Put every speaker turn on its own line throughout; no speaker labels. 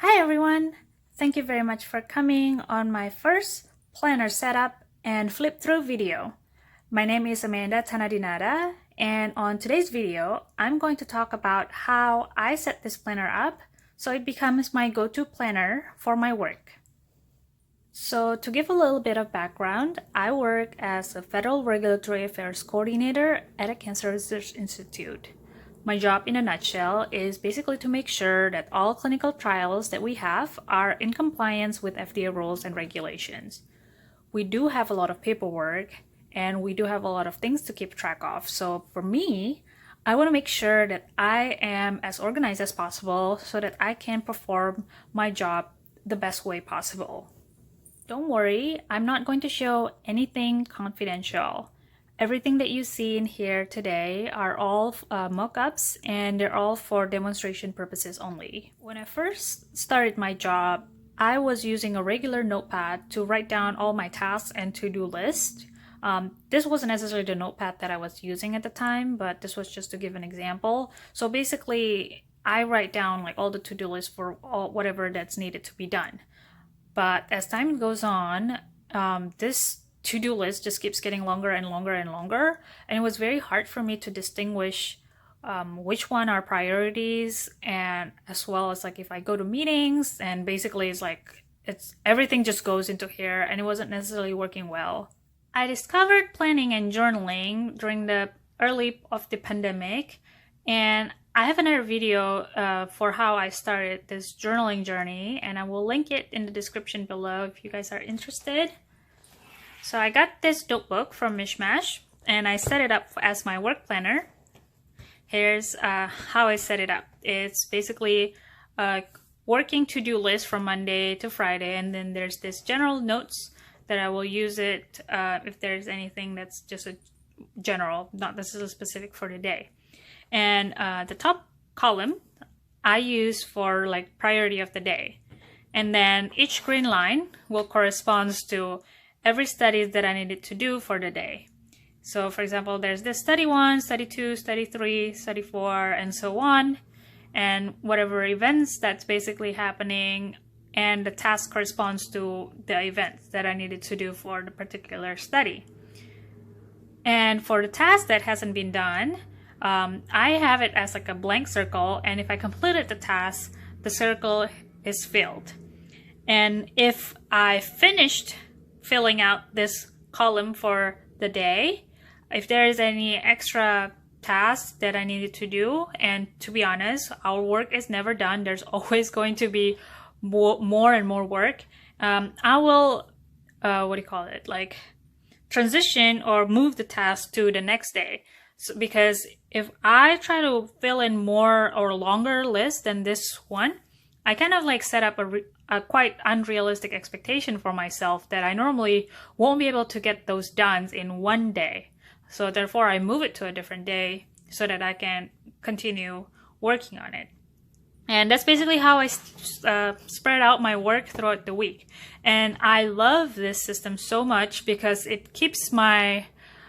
Hi everyone! Thank you very much for coming on my first planner setup and flip through video. My name is Amanda Tanadinada, and on today's video, I'm going to talk about how I set this planner up so it becomes my go-to planner for my work. So to give a little bit of background, I work as a Federal Regulatory Affairs Coordinator at a Cancer Research Institute. My job in a nutshell is basically to make sure that all clinical trials that we have are in compliance with FDA rules and regulations. We do have a lot of paperwork and we do have a lot of things to keep track of. So for me, I want to make sure that I am as organized as possible so that I can perform my job the best way possible. Don't worry, I'm not going to show anything confidential. Everything that you see in here today are all mock-ups and they're all for demonstration purposes only. When I first started my job, I was using a regular notepad to write down all my tasks and to-do list. This wasn't necessarily the notepad that I was using at the time, but this was just to give an example. So basically, I write down like all the to-do list for whatever that's needed to be done. But as time goes on, this to-do list just keeps getting longer and longer and longer, and it was very hard for me to distinguish which one are priorities, and as well as like if I go to meetings, and basically it's everything just goes into here, and it wasn't necessarily working well. I discovered planning and journaling during the early of the pandemic, and I have another video for how I started this journaling journey, and I will link it in the description below if you guys are interested. So I got this notebook from Mishmash and I set it up as my work planner. Here's how I set it up. It's basically a working to-do list from Monday to Friday, and then there's this general notes that I will use it if there's anything that's just a general, not necessarily specific for the day. And the top column I use for like priority of the day. And then each green line will correspond to every study that I needed to do for the day. So for example, there's this study 1, study 2, study 3, study 4, and so on. And whatever events that's basically happening, and the task corresponds to the events that I needed to do for the particular study. And for the task that hasn't been done, I have it as like a blank circle, and if I completed the task, the circle is filled. And if I finished filling out this column for the day, if there is any extra tasks that I needed to do, and to be honest, our work is never done, there's always going to be more and more work, I will like transition or move the task to the next day. So, because if I try to fill in more or longer list than this one, I kind of like set up a quite unrealistic expectation for myself that I normally won't be able to get those done in one day. So therefore I move it to a different day so that I can continue working on it. And that's basically how I spread out my work throughout the week. And I love this system so much because it keeps my,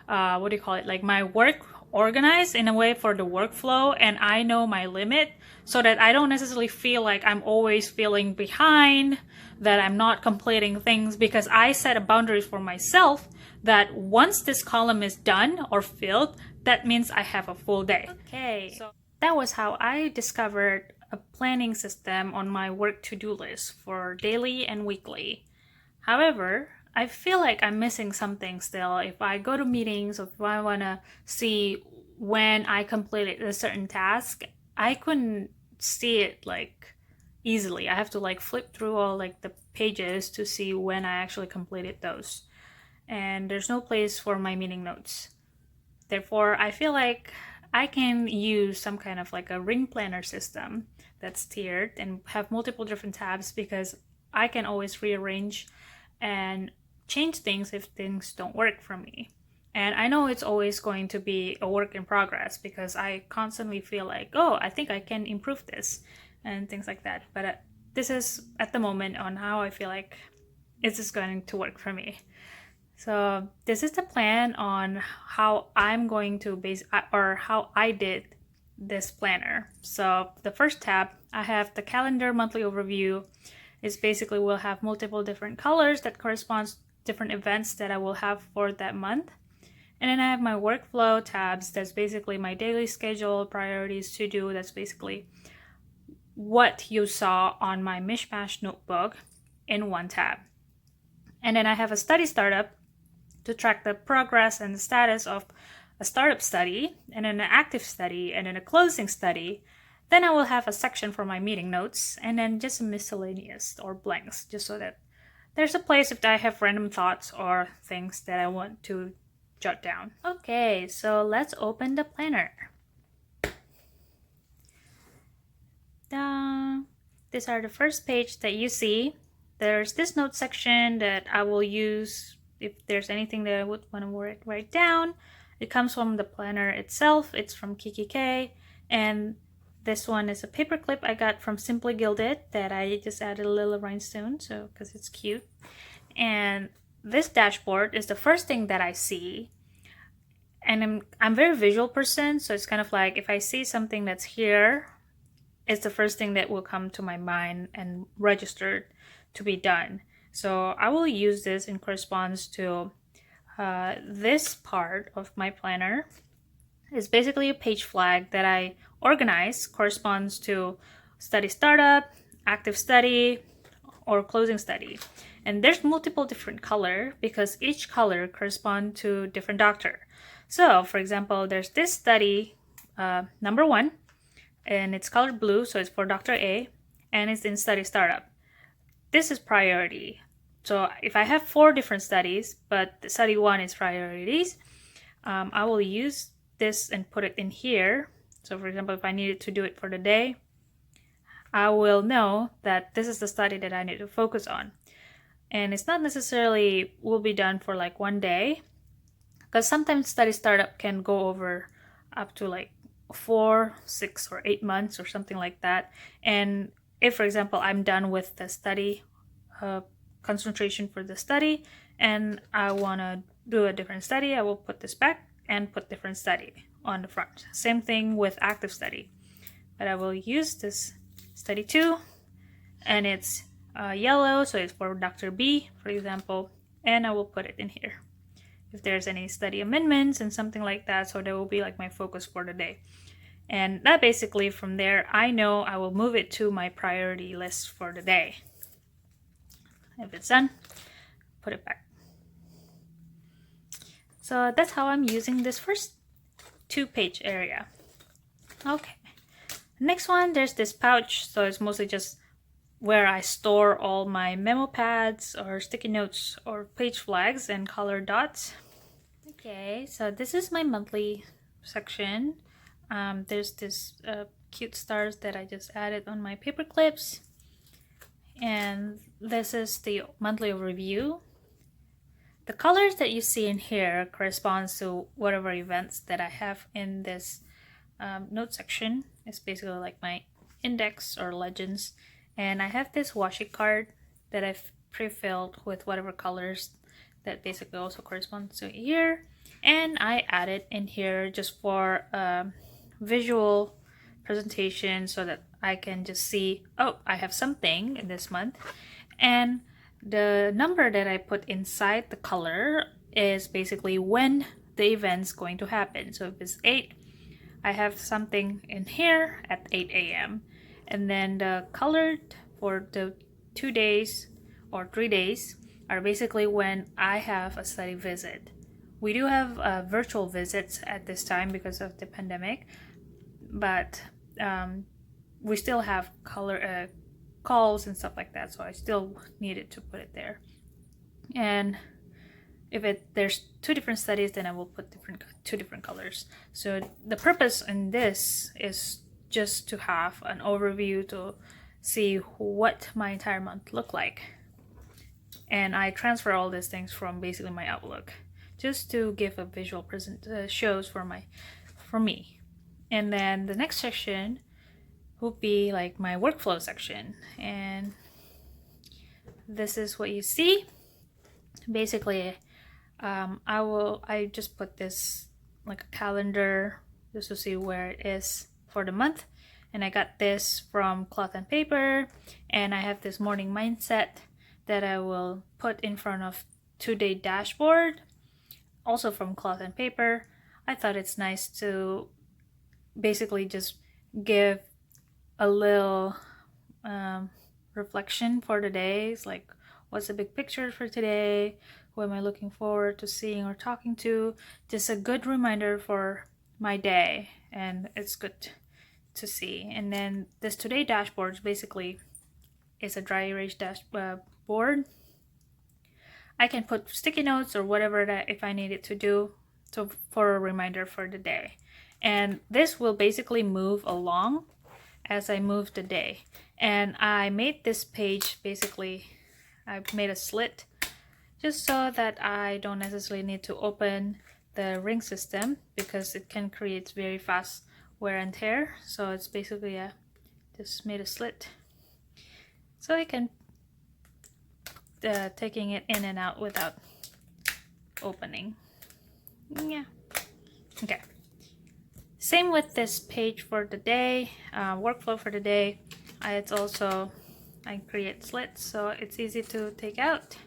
like my work organized in a way for the workflow, and I know my limit so that I don't necessarily feel like I'm always feeling behind, that I'm not completing things, because I set a boundary for myself that once this column is done or filled, that means I have a full day. Okay, so that was how I discovered a planning system on my work to-do list for daily and weekly. However, I feel like I'm missing something still. If I go to meetings, or if I want to see when I completed a certain task, I couldn't see it like easily. I have to like flip through all like the pages to see when I actually completed those. And there's no place for my meeting notes. Therefore, I feel like I can use some kind of like a ring planner system that's tiered and have multiple different tabs, because I can always rearrange and change things if things don't work for me. And I know it's always going to be a work in progress, because I constantly feel like, oh, I think I can improve this and things like that. But this is at the moment on how I feel like it's just going to work for me. So this is the plan on how I'm going to how I did this planner. So the first tab, I have the calendar monthly overview. Is basically we'll have multiple different colors that corresponds to different events that I will have for that month. And then I have my workflow tabs. That's basically my daily schedule, priorities, to do. That's basically what you saw on my Mishmash notebook in one tab. And then I have a study startup to track the progress and the status of a startup study, and then an active study, and then a closing study. Then I will have a section for my meeting notes, and then just miscellaneous or blanks, just so that there's a place if I have random thoughts or things that I want to jot down. Okay, so let's open the planner. These are the first page that you see. There's this note section that I will use if there's anything that I would want to write down. It comes from the planner itself. It's from kikki.K, and this one is a paperclip I got from Simply Gilded that I just added a little rhinestone, so because it's cute. And this dashboard is the first thing that I see. And I'm a very visual person, so it's kind of like if I see something that's here, it's the first thing that will come to my mind and registered to be done. So I will use this in corresponds to this part of my planner. Is basically a page flag that I organize, corresponds to study startup, active study, or closing study. And there's multiple different color because each color corresponds to different doctor. So for example, there's this study number 1, and it's colored blue, so it's for Dr. A, and it's in study startup. This is priority. So if I have 4 different studies, but the study 1 is priorities, I will use this and put it in here. So for example, if I needed to do it for the day, I will know that this is the study that I need to focus on. And it's not necessarily will be done for like one day, because sometimes study startup can go over up to like 4, 6, or 8 months or something like that. And if, for example, I'm done with the study concentration for the study and I want to do a different study, I will put this back and put different study on the front. Same thing with active study, but I will use this study 2, and it's yellow, so it's for Dr. B, for example, and I will put it in here if there's any study amendments and something like that, so that will be like my focus for the day. And that basically from there I know I will move it to my priority list for the day. If it's done, put it back. So that's how I'm using this first 2-page area. Okay, next one, there's this pouch, so it's mostly just where I store all my memo pads or sticky notes or page flags and color dots. Okay, so this is my monthly section. There's this cute stars that I just added on my paper clips, and this is the monthly overview. The colors that you see in here corresponds to whatever events that I have in this note section. It's basically like my index or legends. And I have this washi card that I've pre-filled with whatever colors that basically also corresponds to here. And I added in here just for visual presentation so that I can just see, oh, I have something in this month. And the number that I put inside the color is basically when the event's going to happen. So if it's 8, I have something in here at 8 a.m. And then the colored for the 2 days or 3 days are basically when I have a study visit. We do have virtual visits at this time because of the pandemic, but we still have color calls and stuff like that, so I still needed to put it there. And if there's 2 different studies, then I will put 2 different colors. So the purpose in this is just to have an overview to see what my entire month looked like. And I transfer all these things from basically my Outlook just to give a visual shows for me. And then the next section will be like my workflow section, and this is what you see. Basically I just put this like a calendar just to see where it is for the month. And I got this from Cloth and Paper, and I have this morning mindset that I will put in front of today dashboard, also from Cloth and Paper. I thought it's nice to basically just give a little reflection for the days, like what's the big picture for today, who am I looking forward to seeing or talking to, just a good reminder for my day, and it's good to see. And then this today dashboard basically is a dry erase board. I can put sticky notes or whatever that if I need it to do for a reminder for the day. And this will basically move along as I move the day. And I made this page, basically I made a slit just so that I don't necessarily need to open the ring system, because it can create very fast wear and tear. So it's basically just made a slit so I can taking it in and out without opening. Yeah, okay. Same with this page for the day, workflow for the day. It's also, I create slits so it's easy to take out.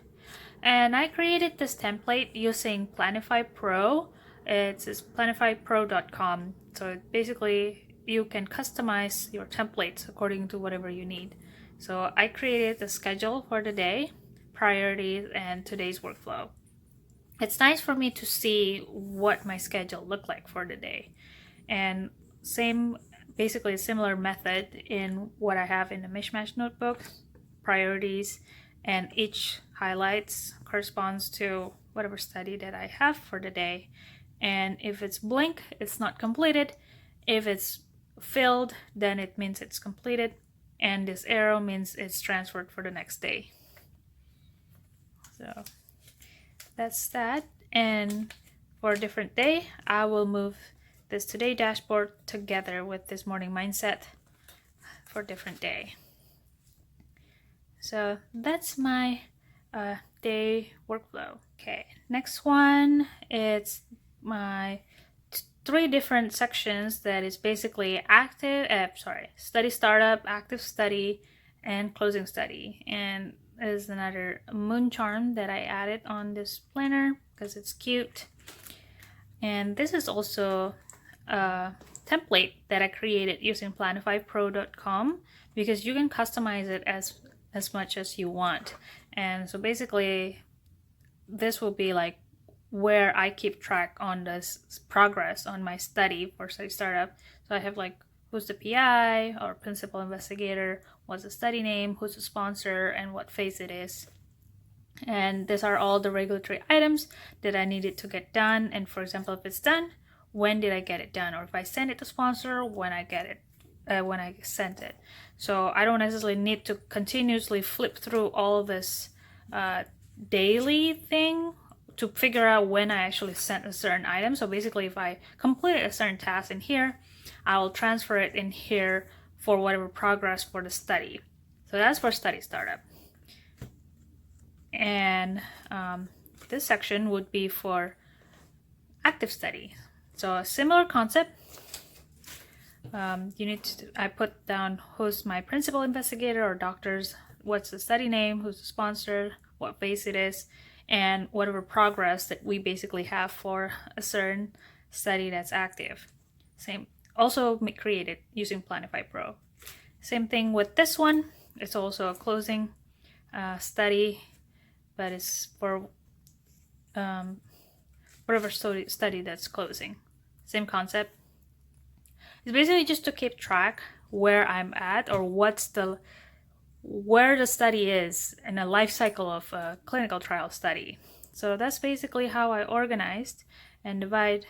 And I created this template using Planify Pro. It's planifypro.com. So basically you can customize your templates according to whatever you need. So I created the schedule for the day, priorities, and today's workflow. It's nice for me to see what my schedule looked like for the day. And basically a similar method in what I have in the Mishmash notebook, priorities, and each highlights corresponds to whatever study that I have for the day. And if it's blank, it's not completed. If it's filled, then it means it's completed. And this arrow means it's transferred for the next day. So that's that. And for a different day, I will move this today dashboard together with this morning mindset for a different day. So that's my day workflow. Okay, next one, it's my 3 different sections that is basically study startup, active study, and closing study. And there's another moon charm that I added on this planner because it's cute. And this is also a template that I created using planifypro.com, because you can customize it as much as you want. And so basically this will be like where I keep track on this progress on my study for study startup. So I have like who's the PI or principal investigator, what's the study name, who's the sponsor, and what phase it is. And these are all the regulatory items that I needed to get done. And for example, if it's done, when did I get it done? Or if I send it to sponsor, when I get it, when I sent it. So I don't necessarily need to continuously flip through all this daily thing to figure out when I actually sent a certain item. So basically, if I completed a certain task in here, I will transfer it in here for whatever progress for the study. So that's for study startup. And this section would be for active study. So a similar concept. I put down who's my principal investigator or doctors, what's the study name, who's the sponsor, what phase it is, and whatever progress that we basically have for a certain study that's active. Same, also created using Planify Pro. Same thing with this one. It's also a closing study, but it's for whatever study that's closing. Same concept. It's basically just to keep track where I'm at, or where the study is in a life cycle of a clinical trial study. So that's basically how I organized and divide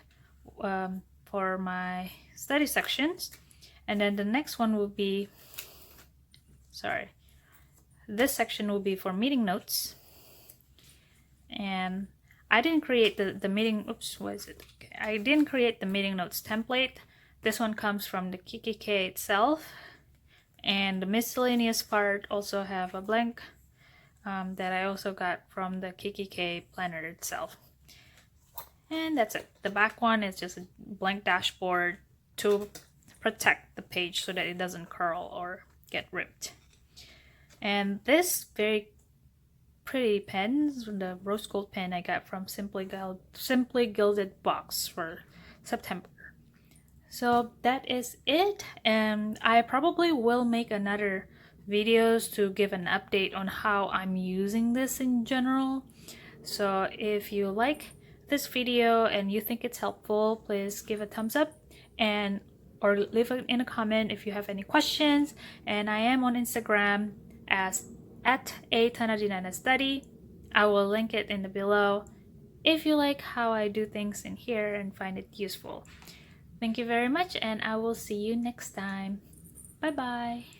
for my study sections. And then the next one will be, this section will be for meeting notes. And I didn't create the meeting, I didn't create the meeting notes template. This one comes from the KKK itself. And the miscellaneous part also have a blank that I also got from the KKK planner itself. And that's it. The back one is just a blank dashboard, 2 protect the page so that it doesn't curl or get ripped. And this very pretty pen, the rose gold pen I got from Simply Gilded box for September. So that is it, and I probably will make another videos to give an update on how I'm using this in general. So if you like this video and you think it's helpful, please give a thumbs up and or leave it in a comment if you have any questions. And I am on Instagram as @atanadinana_study. I will link it in the below if you like how I do things in here and find it useful. Thank you very much, and I will see you next time. Bye bye.